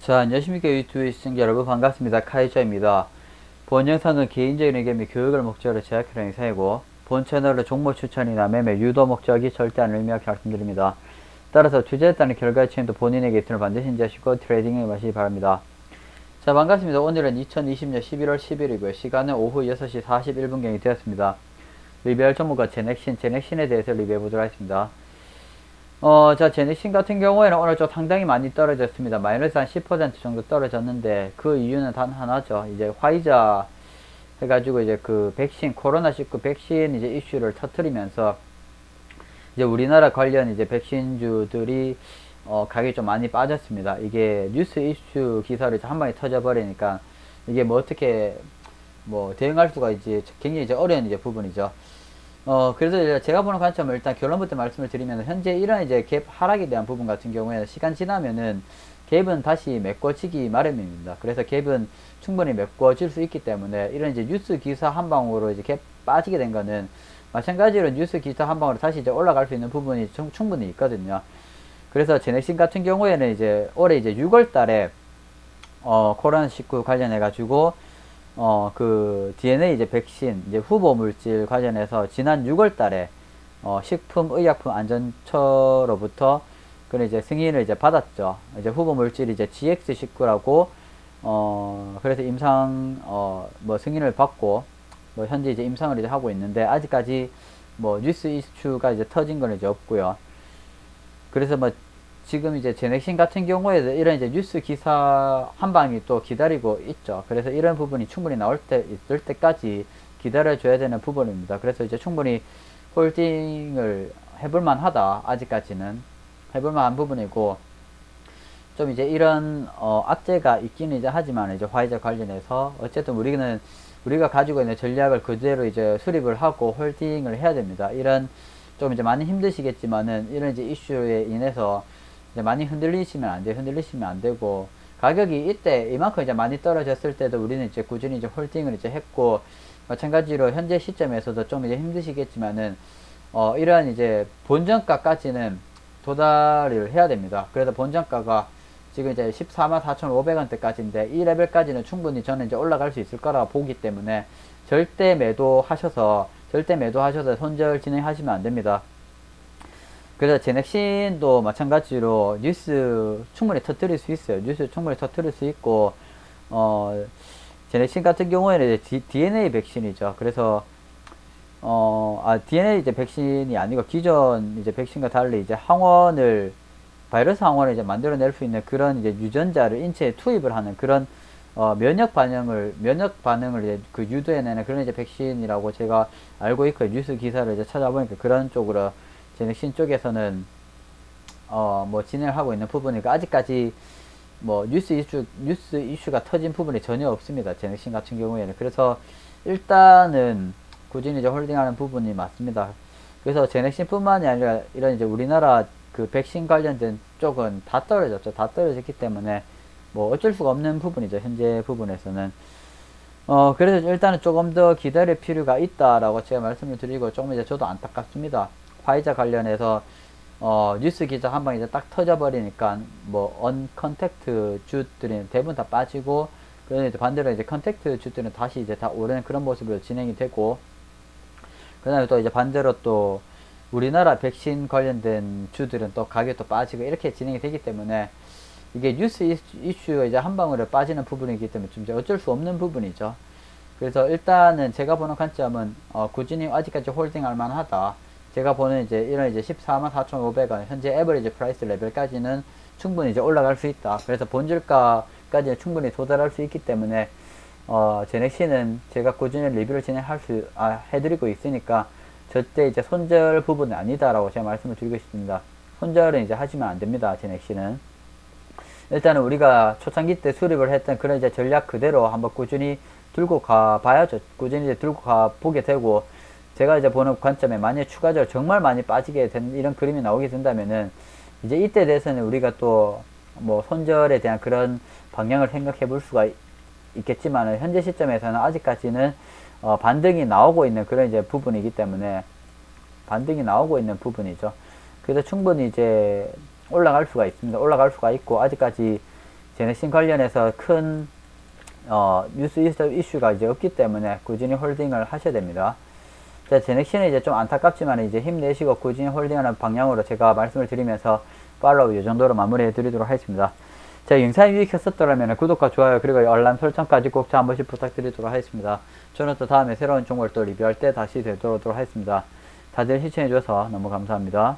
자, 안녕하십니까 유튜브 시청자 여러분 반갑습니다. 카이저입니다. 본 영상은 개인적인 의견 및 교육을 목적으로 제작하는 영상이고 본 채널의 종목 추천이나 매매 유도 목적이 절대 안 의미하게 말씀드립니다. 따라서 투자에 따른 결과 차이도 본인에게 있음을 반드시 인지하시고 트레이딩에 마시기 바랍니다. 자, 반갑습니다. 오늘은 2020년 11월 10일이고요. 시간은 오후 6시 41분경이 되었습니다. 리뷰할 종목과 제넥신에 대해서 리뷰해보도록 하겠습니다. 자, 제넥신 같은 경우에는 오늘 좀 상당히 많이 떨어졌습니다. 마이너스 한 10% 정도 떨어졌는데, 그 이유는 단 하나죠. 이제 화이자 해가지고 이제 그 백신, 코로나19 백신 이제 이슈를 터트리면서, 이제 우리나라 관련 이제 백신주들이, 가격이 좀 많이 빠졌습니다. 이게 뉴스 이슈 기사를 한 방에 터져버리니까, 이게 뭐 어떻게, 뭐 대응할 수가 이제 굉장히 이제 어려운 이제 부분이죠. 그래서 이제 제가 보는 관점을 일단 결론부터 말씀을 드리면, 현재 이런 이제 갭 하락에 대한 부분 같은 경우에는 시간 지나면은 갭은 다시 메꿔지기 마련입니다. 그래서 갭은 충분히 메꿔질 수 있기 때문에 이런 이제 뉴스 기사 한 방으로 이제 갭 빠지게 된 거는 마찬가지로 뉴스 기사 한 방으로 다시 이제 올라갈 수 있는 부분이 충분히 있거든요. 그래서 제넥신 같은 경우에는 이제 올해 이제 6월 달에 코로나19 관련해가지고 그 DNA 이제 백신 이제 후보 물질 관련해서 지난 6월 달에 식품의약품안전처로부터 그런 이제 승인을 이제 받았죠. 이제 후보 물질이 이제 GX19라고 그래서 임상 뭐 승인을 받고 뭐 현재 이제 임상을 이제 하고 있는데, 아직까지 뭐 뉴스 이슈가 이제 터진 건 이제 없고요. 그래서 뭐 지금 이제 제넥신 같은 경우에도 이런 이제 뉴스 기사 한 방이 또 기다리고 있죠. 그래서 이런 부분이 충분히 나올 때 있을 때까지 기다려줘야 되는 부분입니다. 그래서 이제 충분히 홀딩을 해볼만 하다. 아직까지는 해볼만한 부분이고, 좀 이제 이런 악재가 있기는 이제 하지만 이제 화이자 관련해서 어쨌든 우리가 가지고 있는 전략을 그대로 이제 수립을 하고 홀딩을 해야 됩니다. 이런 좀 이제 많이 힘드시겠지만은 이런 이제 이슈에 인해서 이제 많이 흔들리시면 안 되고, 가격이 이때 이만큼 이제 많이 떨어졌을 때도 우리는 이제 꾸준히 이제 홀딩을 이제 했고, 마찬가지로 현재 시점에서도 좀 이제 힘드시겠지만은 이러한 이제 본전가까지는 도달을 해야 됩니다. 그래서 본전가가 지금 이제 144,500원대까지인데 이 레벨까지는 충분히 저는 이제 올라갈 수 있을 거라고 보기 때문에 절대 매도하셔서 손절 진행하시면 안 됩니다. 그래서 제넥신도 마찬가지로 뉴스 충분히 터뜨릴 수 있어요. 뉴스 충분히 터뜨릴 수 있고, 제넥신 같은 경우에는 이제 DNA 백신이죠. 그래서, DNA 이제 백신이 아니고 기존 이제 백신과 달리 이제 바이러스 항원을 이제 만들어낼 수 있는 그런 이제 유전자를 인체에 투입을 하는 그런 면역 반응을 이제 그 유도해내는 그런 이제 백신이라고 제가 알고 있고, 뉴스 기사를 이제 찾아보니까 그런 쪽으로 제넥신 쪽에서는 뭐 진행을 하고 있는 부분이니까, 아직까지 뭐 뉴스 이슈가 터진 부분이 전혀 없습니다. 제넥신 같은 경우에는. 그래서 일단은 꾸준히 이제 홀딩하는 부분이 맞습니다. 그래서 제넥신 뿐만이 아니라 이런 이제 우리나라 그 백신 관련된 쪽은 다 떨어졌죠. 다 떨어졌기 때문에 뭐 어쩔 수가 없는 부분이죠. 현재 부분에서는. 그래서 일단은 조금 더 기다릴 필요가 있다라고 제가 말씀을 드리고, 조금 이제 저도 안타깝습니다. 화이자 관련해서 뉴스 기사 한 방 이제 딱 터져버리니까 뭐 언컨택트 주들이 대부분 다 빠지고, 그런데 이제 반대로 이제 컨택트 주들은 다시 이제 다 오르는 그런 모습으로 진행이 되고, 그 다음에 또 이제 반대로 또 우리나라 백신 관련된 주들은 또 가격이 또 빠지고 이렇게 진행이 되기 때문에, 이게 뉴스 이슈가 이제 한 방울에 빠지는 부분이기 때문에 좀 이제 어쩔 수 없는 부분이죠. 그래서 일단은 제가 보는 관점은 꾸준히 아직까지 홀딩할 만하다. 제가 보는 이제 이런 이제 144,500원 현재 에버리지 프라이스 레벨까지는 충분히 이제 올라갈 수 있다. 그래서 본질가까지 충분히 도달할 수 있기 때문에 제넥신은 제가 꾸준히 리뷰를 해드리고 있으니까 절대 이제 손절 부분은 아니다라고 제가 말씀을 드리고 싶습니다. 손절은 이제 하시면 안 됩니다. 제넥신은 일단은 우리가 초창기 때 수립을 했던 그런 이제 전략 그대로 한번 꾸준히 들고 가 봐야죠. 꾸준히 이제 들고 가 보게 되고, 제가 이제 보는 관점에 만약 추가적으로 정말 많이 빠지게 된 이런 그림이 나오게 된다면은 이제 이때 대해서는 우리가 또 뭐 손절에 대한 그런 방향을 생각해 볼 수가 있겠지만, 현재 시점에서는 아직까지는 반등이 나오고 있는 그런 이제 부분이기 때문에, 반등이 나오고 있는 부분이죠. 그래서 충분히 이제 올라갈 수가 있습니다. 올라갈 수가 있고, 아직까지 제넥신 관련해서 큰 뉴스 이슈가 이제 없기 때문에 꾸준히 홀딩을 하셔야 됩니다. 자, 제넥신은 이제 좀 안타깝지만 이제 힘내시고 꾸준히 홀딩하는 방향으로 제가 말씀을 드리면서 팔로우 이 정도로 마무리해 드리도록 하겠습니다. 자, 영상이 유익했었더라면 구독과 좋아요 그리고 알람 설정까지 꼭 한 번씩 부탁드리도록 하겠습니다. 저는 또 다음에 새로운 종목을 또 리뷰할 때 다시 되돌아오도록 하겠습니다. 다들 시청해 주셔서 너무 감사합니다.